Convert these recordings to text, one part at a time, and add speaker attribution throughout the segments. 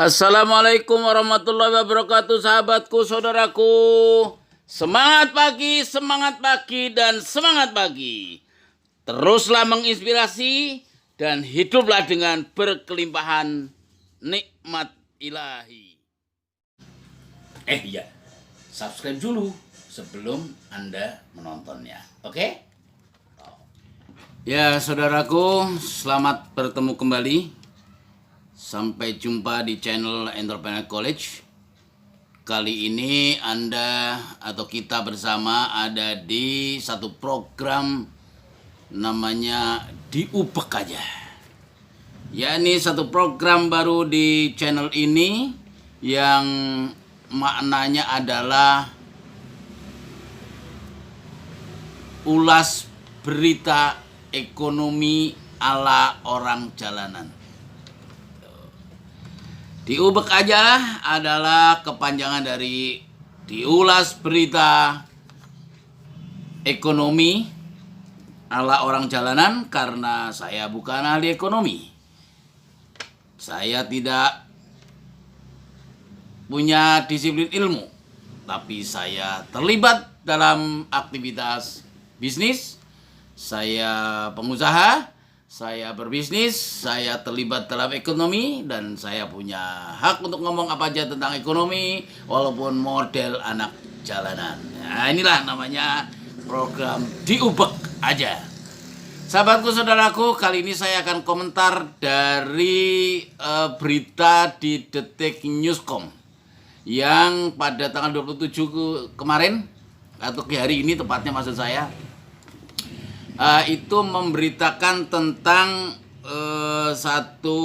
Speaker 1: Assalamualaikum warahmatullahi wabarakatuh, sahabatku, saudaraku. Semangat pagi, dan semangat pagi. Teruslah menginspirasi dan hiduplah dengan berkelimpahan nikmat ilahi. Iya, subscribe dulu sebelum Anda menontonnya, oke? Ya, saudaraku, selamat bertemu kembali. Sampai jumpa di channel Entrepreneur College. Kali ini Anda atau kita bersama ada di satu program namanya Diubek Aja. Ya, ini satu program baru di channel ini yang maknanya adalah ulas berita ekonomi ala orang jalanan. Diubek Aja adalah kepanjangan dari diulas berita ekonomi ala orang jalanan, karena saya bukan ahli ekonomi. Saya tidak punya disiplin ilmu, tapi saya terlibat dalam aktivitas bisnis. Saya pengusaha, saya berbisnis, saya terlibat dalam ekonomi, dan saya punya hak untuk ngomong apa aja tentang ekonomi, walaupun model anak jalanan. Nah, inilah namanya program Diubek Aja. Sahabatku, saudaraku, kali ini saya akan komentar dari berita di Detik Newscom yang pada tanggal 27 kemarin, atau hari ini tepatnya maksud saya, itu memberitakan tentang satu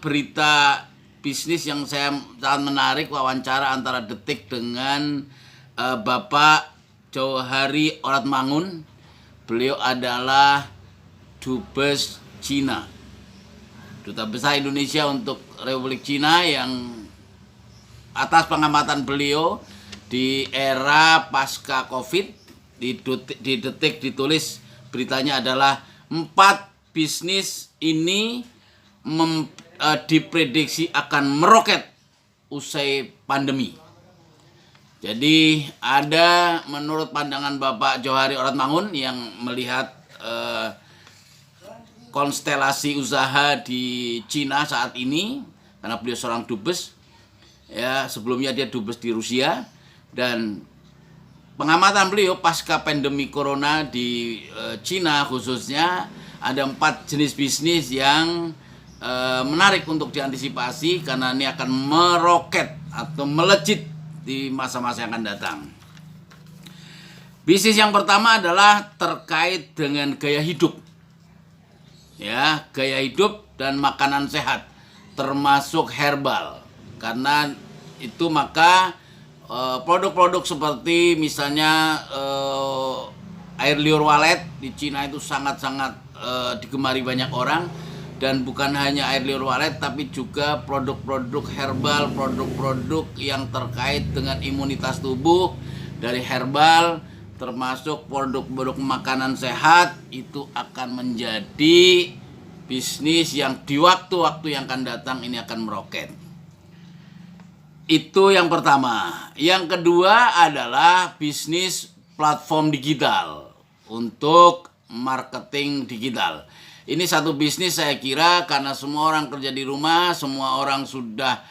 Speaker 1: berita bisnis yang saya sangat menarik, wawancara antara Detik dengan Bapak Johari Oratmangun. Beliau adalah Dubes Cina, Duta Besar Indonesia untuk Republik Cina, yang atas pengamatan beliau di era pasca Covid. Di Detik ditulis beritanya adalah 4 bisnis ini diprediksi akan meroket usai pandemi. Jadi ada, menurut pandangan Bapak Johari Oratmangun yang melihat konstelasi usaha di Cina saat ini, karena beliau seorang dubes, ya, sebelumnya dia dubes di Rusia, dan pengamatan beliau pasca pandemi corona di Cina khususnya, ada 4 jenis bisnis yang menarik untuk diantisipasi, karena ini akan meroket atau melejit di masa-masa yang akan datang. Bisnis yang pertama adalah terkait dengan gaya hidup. Ya, gaya hidup dan makanan sehat, termasuk herbal. Karena itu maka produk-produk seperti misalnya air liur walet di Cina itu sangat-sangat digemari banyak orang, dan bukan hanya air liur walet tapi juga produk-produk herbal, produk-produk yang terkait dengan imunitas tubuh dari herbal, termasuk produk-produk makanan sehat, itu akan menjadi bisnis yang di waktu-waktu yang akan datang ini akan meroket. Itu yang pertama. Yang kedua adalah bisnis platform digital untuk marketing digital. Ini satu bisnis saya kira, karena semua orang kerja di rumah, semua orang sudah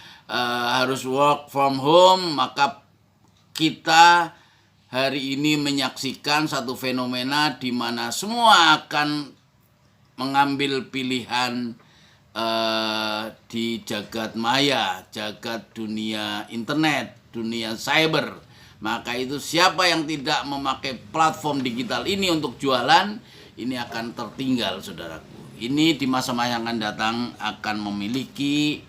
Speaker 1: harus work from home, maka kita hari ini menyaksikan satu fenomena di mana semua akan mengambil pilihan di jagat maya, jagat dunia internet, dunia cyber. Maka itu siapa yang tidak memakai platform digital ini untuk jualan, ini akan tertinggal, saudaraku. Ini di masa-masa yang akan datang akan memiliki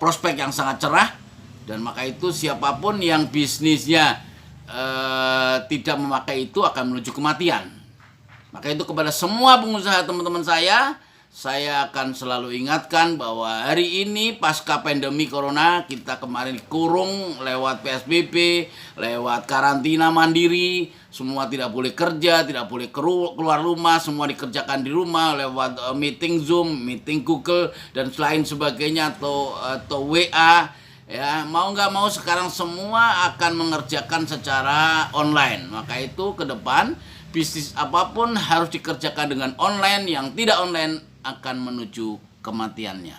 Speaker 1: prospek yang sangat cerah, dan maka itu siapapun yang bisnisnya tidak memakai itu akan menuju kematian. Maka itu kepada semua pengusaha teman-teman saya saya akan selalu ingatkan bahwa hari ini pasca pandemi corona, kita kemarin kurung lewat PSBB, lewat karantina mandiri, semua tidak boleh kerja, tidak boleh keluar rumah, semua dikerjakan di rumah lewat meeting Zoom, meeting Google dan lain sebagainya, atau WA. Ya, mau nggak mau sekarang semua akan mengerjakan secara online. Maka itu ke depan bisnis apapun harus dikerjakan dengan online, yang tidak online akan menuju kematiannya.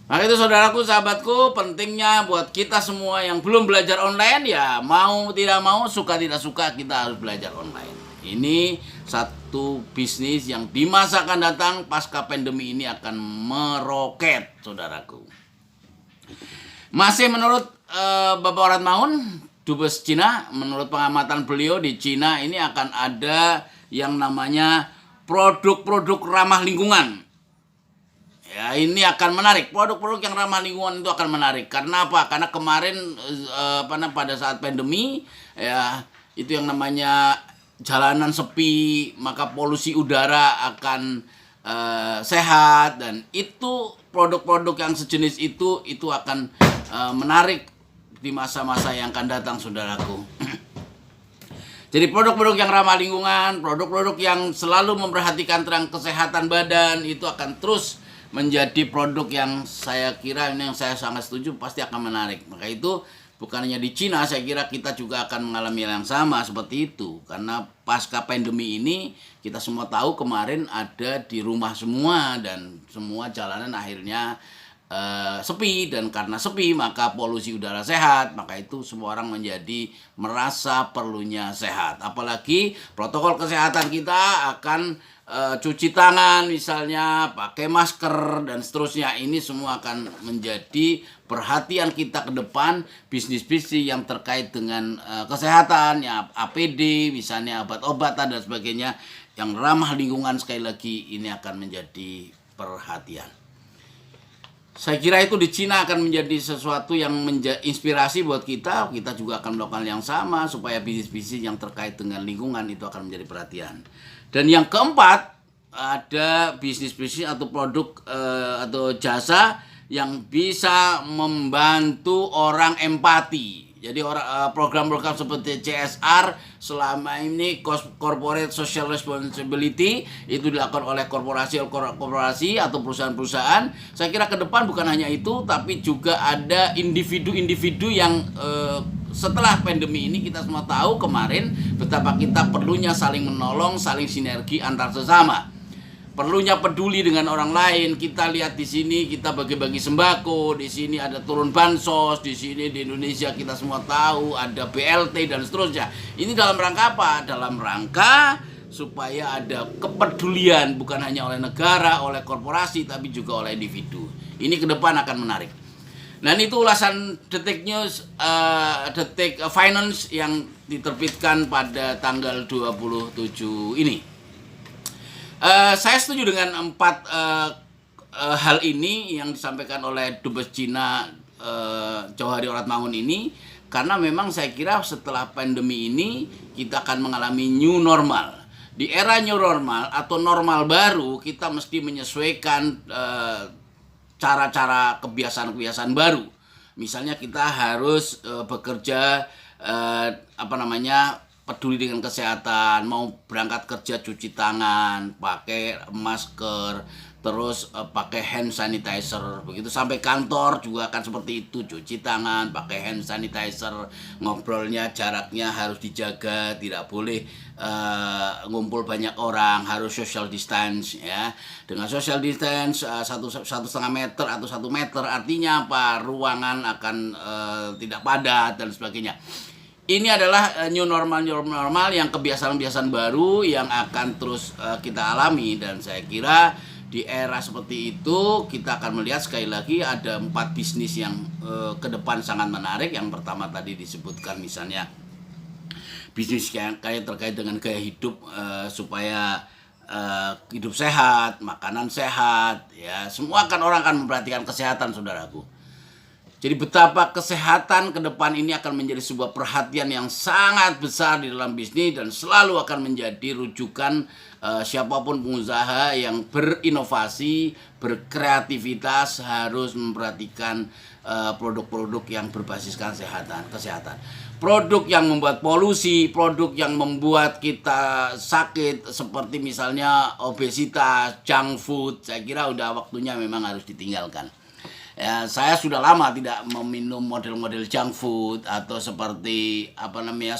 Speaker 1: Maka itu saudaraku, sahabatku, pentingnya buat kita semua yang belum belajar online, ya mau tidak mau, suka tidak suka, kita harus belajar online. Ini satu bisnis yang di masa akan datang pasca pandemi ini akan meroket, saudaraku. Masih menurut Bapak Ratmaun, Dubes Cina, menurut pengamatan beliau di Cina ini akan ada yang namanya produk-produk ramah lingkungan. Ya, ini akan menarik. Produk-produk yang ramah lingkungan itu akan menarik. Karena apa? Karena kemarin pada saat pandemi, ya itu yang namanya jalanan sepi, maka polusi udara akan sehat, dan itu produk-produk yang sejenis itu akan menarik di masa-masa yang akan datang, saudaraku. Jadi produk-produk yang ramah lingkungan, produk-produk yang selalu memperhatikan tentang kesehatan badan, itu akan terus menjadi produk yang saya kira, ini yang saya sangat setuju, pasti akan menarik. Maka itu bukan hanya di Cina, saya kira kita juga akan mengalami hal yang sama seperti itu. Karena pasca pandemi ini kita semua tahu kemarin ada di rumah semua, dan semua jalanan akhirnya sepi, dan karena sepi maka polusi udara sehat, maka itu semua orang menjadi merasa perlunya sehat. Apalagi protokol kesehatan kita akan cuci tangan misalnya, pakai masker dan seterusnya. Ini semua akan menjadi perhatian kita ke depan, bisnis-bisnis yang terkait dengan kesehatan, ya APD misalnya, obat-obatan dan sebagainya yang ramah lingkungan. Sekali lagi ini akan menjadi perhatian. Saya kira itu di Cina akan menjadi sesuatu yang inspirasi buat kita. Kita juga akan melakukan yang sama supaya bisnis-bisnis yang terkait dengan lingkungan itu akan menjadi perhatian. Dan yang keempat, ada bisnis-bisnis atau produk atau jasa yang bisa membantu orang empati. Jadi program-program seperti CSR selama ini, Corporate Social Responsibility, itu dilakukan oleh korporasi atau perusahaan-perusahaan. Saya kira ke depan bukan hanya itu, tapi juga ada individu-individu yang setelah pandemi ini kita semua tahu kemarin betapa kita perlunya saling menolong, saling sinergi antar sesama. Perlunya peduli dengan orang lain. Kita lihat di sini kita bagi-bagi sembako, di sini ada turun bansos, di sini di Indonesia kita semua tahu ada BLT dan seterusnya. Ini dalam rangka apa? Dalam rangka supaya ada kepedulian bukan hanya oleh negara, oleh korporasi, tapi juga oleh individu. Ini ke depan akan menarik. Dan itu ulasan Detik News, Detik Finance yang diterbitkan pada tanggal 27 ini. Saya setuju dengan 4 hal ini yang disampaikan oleh Dubes Cina Johari Oratmangun ini, karena memang saya kira setelah pandemi ini kita akan mengalami new normal. Di era new normal atau normal baru, kita mesti menyesuaikan cara-cara, kebiasaan-kebiasaan baru. Misalnya kita harus bekerja peduli dengan kesehatan, mau berangkat kerja cuci tangan, pakai masker, terus pakai hand sanitizer, begitu sampai kantor juga akan seperti itu, cuci tangan, pakai hand sanitizer, ngobrolnya jaraknya harus dijaga, tidak boleh ngumpul banyak orang, harus social distance ya. Dengan social distance 1,5 meter atau 1 meter, artinya apa? Ruangan akan tidak padat dan sebagainya. Ini adalah new normal yang kebiasaan-kebiasaan baru yang akan terus kita alami, dan saya kira di era seperti itu kita akan melihat sekali lagi ada 4 bisnis yang ke depan sangat menarik. Yang pertama tadi disebutkan misalnya bisnis yang terkait dengan gaya hidup, supaya hidup sehat, makanan sehat, ya semua orang akan memperhatikan kesehatan, saudaraku. Jadi betapa kesehatan ke depan ini akan menjadi sebuah perhatian yang sangat besar di dalam bisnis dan selalu akan menjadi rujukan siapapun pengusaha yang berinovasi, berkreativitas harus memperhatikan produk-produk yang berbasiskan kesehatan. Produk yang membuat polusi, produk yang membuat kita sakit seperti misalnya obesitas, junk food, saya kira udah waktunya memang harus ditinggalkan. Ya, saya sudah lama tidak meminum model-model junk food atau seperti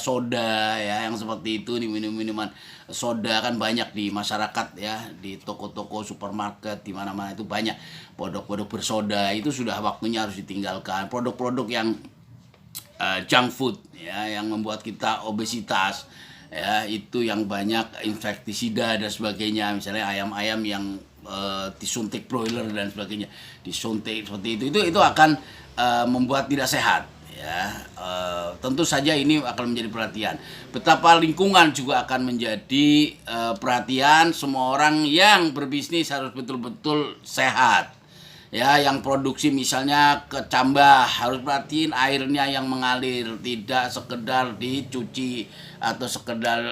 Speaker 1: soda ya, yang seperti itu di minuman soda kan banyak di masyarakat ya, di toko-toko supermarket di mana-mana itu banyak produk-produk bersoda, itu sudah waktunya harus ditinggalkan. Produk-produk yang junk food ya, yang membuat kita obesitas ya, itu yang banyak insektisida dan sebagainya, misalnya ayam-ayam yang disuntik broiler dan sebagainya, disuntik seperti itu akan membuat tidak sehat ya. Tentu saja ini akan menjadi perhatian. Betapa lingkungan juga akan menjadi perhatian. Semua orang yang berbisnis harus betul-betul sehat ya. Yang produksi misalnya kecambah harus perhatiin airnya yang mengalir, tidak sekedar dicuci atau sekedar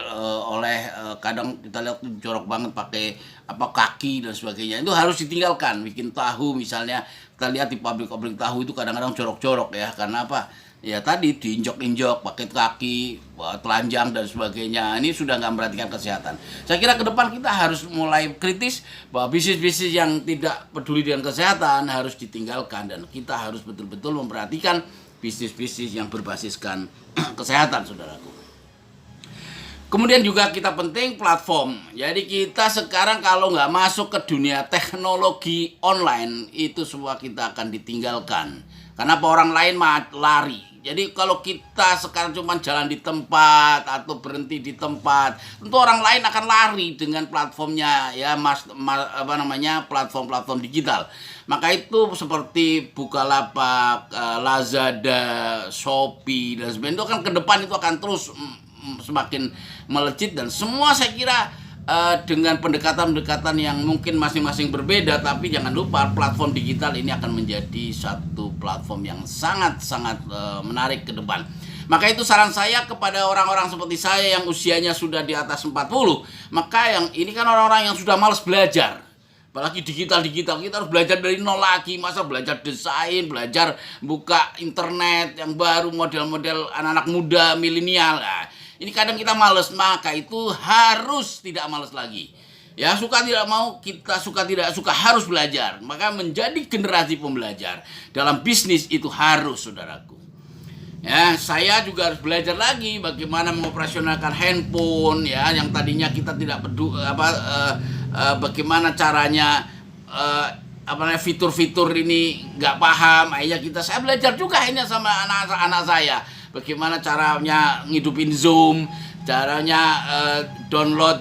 Speaker 1: kadang kita lihat jorok banget pakai kaki dan sebagainya. Itu harus ditinggalkan. Bikin tahu misalnya, kita lihat di pabrik-pabrik tahu itu kadang-kadang jorok-jorok ya, karena apa? Ya tadi diinjok-injok pakai kaki, telanjang dan sebagainya. Ini sudah nggak memperhatikan kesehatan. Saya kira ke depan kita harus mulai kritis bahwa bisnis-bisnis yang tidak peduli dengan kesehatan harus ditinggalkan, dan kita harus betul-betul memperhatikan bisnis-bisnis yang berbasiskan kesehatan, saudaraku. Kemudian juga kita penting platform. Jadi kita sekarang kalau nggak masuk ke dunia teknologi online, itu semua kita akan ditinggalkan. Karena orang lain lari. Jadi kalau kita sekarang cuma jalan di tempat atau berhenti di tempat, tentu orang lain akan lari dengan platformnya ya, platform-platform digital. Maka itu seperti Bukalapak, Lazada, Shopee dan sebagainya, itu kan ke depan itu akan terus semakin melejit, dan semua saya kira dengan pendekatan-pendekatan yang mungkin masing-masing berbeda, tapi jangan lupa platform digital ini akan menjadi satu platform yang sangat-sangat menarik ke depan. Maka itu saran saya kepada orang-orang seperti saya yang usianya sudah di atas 40, maka yang ini kan orang-orang yang sudah malas belajar. Apalagi digital, kita harus belajar dari nol lagi. Masa belajar desain, belajar buka internet yang baru, model-model anak-anak muda, milenial. Nah, ini kadang kita males, maka itu harus tidak males lagi. Ya, suka tidak mau, kita suka tidak suka harus belajar. Maka menjadi generasi pembelajar dalam bisnis itu harus, saudaraku. Ya, saya juga harus belajar lagi bagaimana mengoperasionalkan handphone ya, yang tadinya kita tidak peduli bagaimana caranya fitur-fitur ini nggak paham. Akhirnya saya belajar juga ini sama anak-anak saya. Bagaimana caranya ngidupin Zoom, caranya download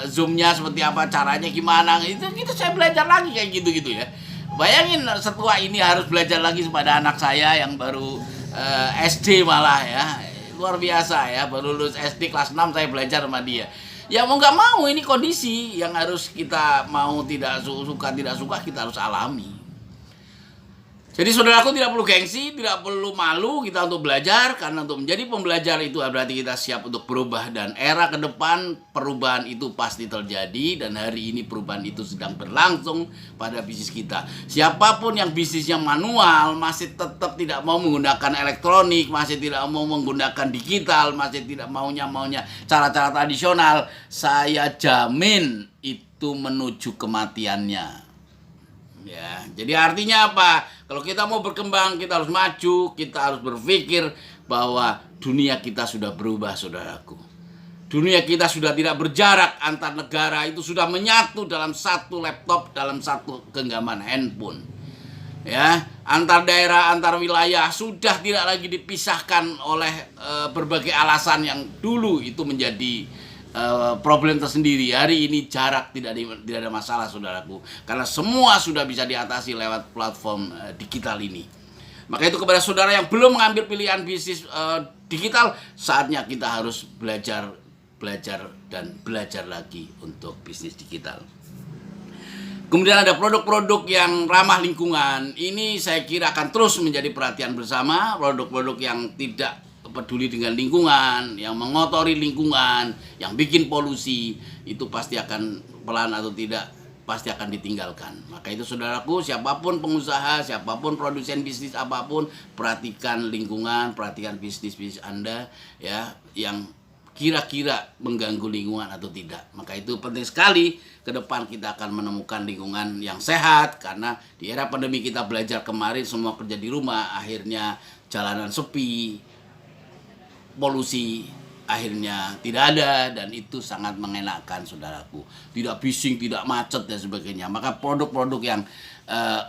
Speaker 1: Zoom-nya seperti apa, caranya gimana. Itu saya belajar lagi kayak gitu-gitu ya. Bayangin setua ini harus belajar lagi kepada anak saya yang baru SD malah ya. Luar biasa ya, baru lulus SD kelas 6 saya belajar sama dia. Ya mau nggak mau, ini kondisi yang harus kita mau tidak suka kita harus alami. Jadi saudaraku, tidak perlu gengsi, tidak perlu malu kita untuk belajar, karena untuk menjadi pembelajar itu berarti kita siap untuk berubah, dan era ke depan perubahan itu pasti terjadi, dan hari ini perubahan itu sedang berlangsung pada bisnis kita. Siapapun yang bisnisnya manual, masih tetap tidak mau menggunakan elektronik, masih tidak mau menggunakan digital, masih tidak maunya cara-cara tradisional, saya jamin itu menuju kematiannya. Ya, jadi artinya apa? Kalau kita mau berkembang, kita harus maju, kita harus berpikir bahwa dunia kita sudah berubah, saudaraku. Dunia kita sudah tidak berjarak antar negara, itu sudah menyatu dalam satu laptop, dalam satu genggaman handphone. Ya, antar daerah, antar wilayah sudah tidak lagi dipisahkan oleh berbagai alasan yang dulu itu menjadi problem tersendiri. Hari ini jarak tidak ada masalah, saudaraku, karena semua sudah bisa diatasi lewat platform digital ini. Maka itu kepada saudara yang belum mengambil pilihan bisnis digital, saatnya kita harus belajar dan belajar lagi untuk bisnis digital. Kemudian ada produk-produk yang ramah lingkungan. Ini saya kira akan terus menjadi perhatian bersama. Produk-produk yang tidak peduli dengan lingkungan, yang mengotori lingkungan, yang bikin polusi, itu pasti akan pelan atau tidak pasti akan ditinggalkan. Maka itu saudaraku, siapapun pengusaha, siapapun produsen bisnis apapun, perhatikan lingkungan, perhatikan bisnis-bisnis Anda ya, yang kira-kira mengganggu lingkungan atau tidak. Maka itu penting sekali ke depan kita akan menemukan lingkungan yang sehat, karena di era pandemi kita belajar kemarin semua kerja di rumah, akhirnya jalanan sepi, polusi akhirnya tidak ada, dan itu sangat mengenakan saudaraku. Tidak bising, tidak macet dan sebagainya. Maka produk-produk yang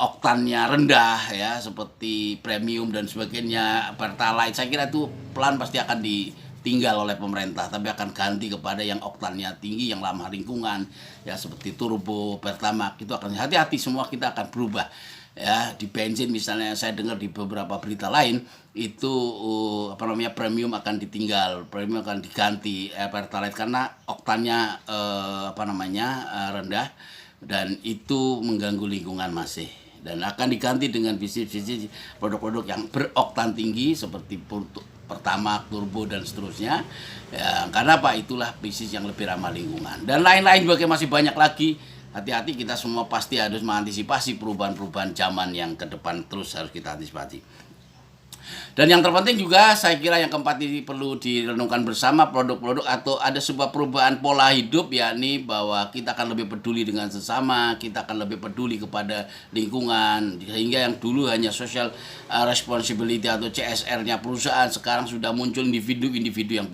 Speaker 1: oktannya rendah ya, seperti premium dan sebagainya, Pertalite, saya kira itu pelan pasti akan ditinggal oleh pemerintah, tapi akan ganti kepada yang oktannya tinggi, yang ramah lingkungan ya, seperti Turbo, Pertamax. Itu akan hati-hati, semua kita akan berubah ya. Di bensin misalnya, saya dengar di beberapa berita lain itu premium akan ditinggal, premium akan diganti Pertalite karena oktannya rendah, dan itu mengganggu lingkungan masih, dan akan diganti dengan bisnis-bisnis produk-produk yang beroktan tinggi seperti Pertamax, Turbo dan seterusnya ya, karena apa, itulah bisnis yang lebih ramah lingkungan, dan lain-lain juga masih banyak lagi. Hati-hati, kita semua pasti harus mengantisipasi perubahan-perubahan zaman yang ke depan, terus harus kita antisipasi. Dan yang terpenting juga saya kira yang keempat ini perlu direnungkan bersama, produk-produk atau ada sebuah perubahan pola hidup, yakni bahwa kita akan lebih peduli dengan sesama, kita akan lebih peduli kepada lingkungan, sehingga yang dulu hanya social responsibility atau CSR-nya perusahaan, sekarang sudah muncul individu-individu yang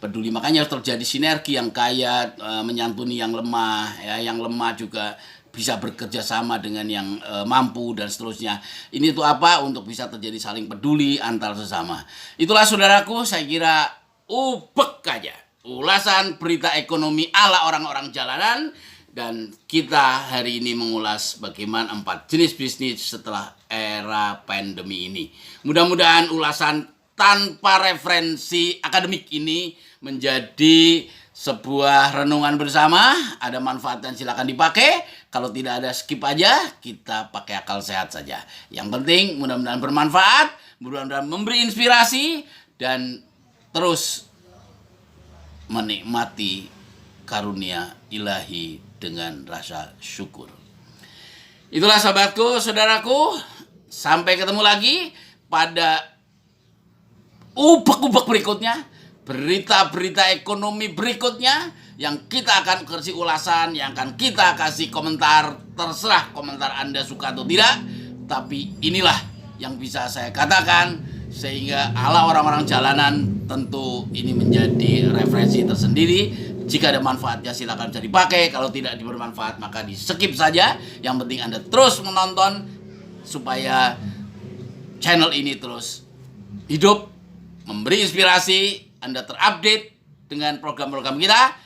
Speaker 1: peduli. Makanya harus terjadi sinergi, yang kaya menyantuni yang lemah ya, yang lemah juga bisa bekerja sama dengan yang mampu dan seterusnya. Ini tuh apa? Untuk bisa terjadi saling peduli antar sesama. Itulah saudaraku, saya kira ubek aja ulasan berita ekonomi ala orang-orang jalanan, dan kita hari ini mengulas bagaimana 4 jenis bisnis setelah era pandemi ini. Mudah-mudahan ulasan tanpa referensi akademik ini menjadi sebuah renungan bersama. Ada manfaatnya silakan dipakai. Kalau tidak ada, skip aja. Kita pakai akal sehat saja. Yang penting mudah-mudahan bermanfaat, mudah-mudahan memberi inspirasi, dan terus menikmati karunia ilahi dengan rasa syukur. Itulah sahabatku, saudaraku. Sampai ketemu lagi pada ubek-ubek berikutnya, berita-berita ekonomi berikutnya, yang kita akan kasih ulasan, yang akan kita kasih komentar. Terserah komentar Anda suka atau tidak, tapi inilah yang bisa saya katakan, sehingga ala orang-orang jalanan tentu ini menjadi referensi tersendiri. Jika ada manfaatnya silakan bisa dipakai, kalau tidak bermanfaat maka di skip saja. Yang penting Anda terus menonton supaya channel ini terus hidup, memberi inspirasi, Anda terupdate dengan program-program kita.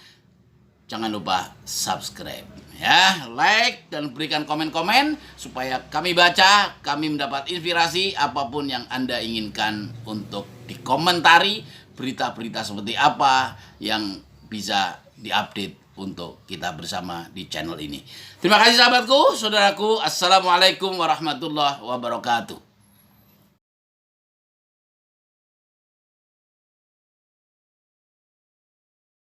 Speaker 1: Jangan lupa subscribe ya, like dan berikan komen-komen supaya kami baca, kami mendapat inspirasi apapun yang Anda inginkan untuk dikomentari, berita-berita seperti apa yang bisa diupdate untuk kita bersama di channel ini. Terima kasih sahabatku, saudaraku. Assalamualaikum warahmatullahi wabarakatuh.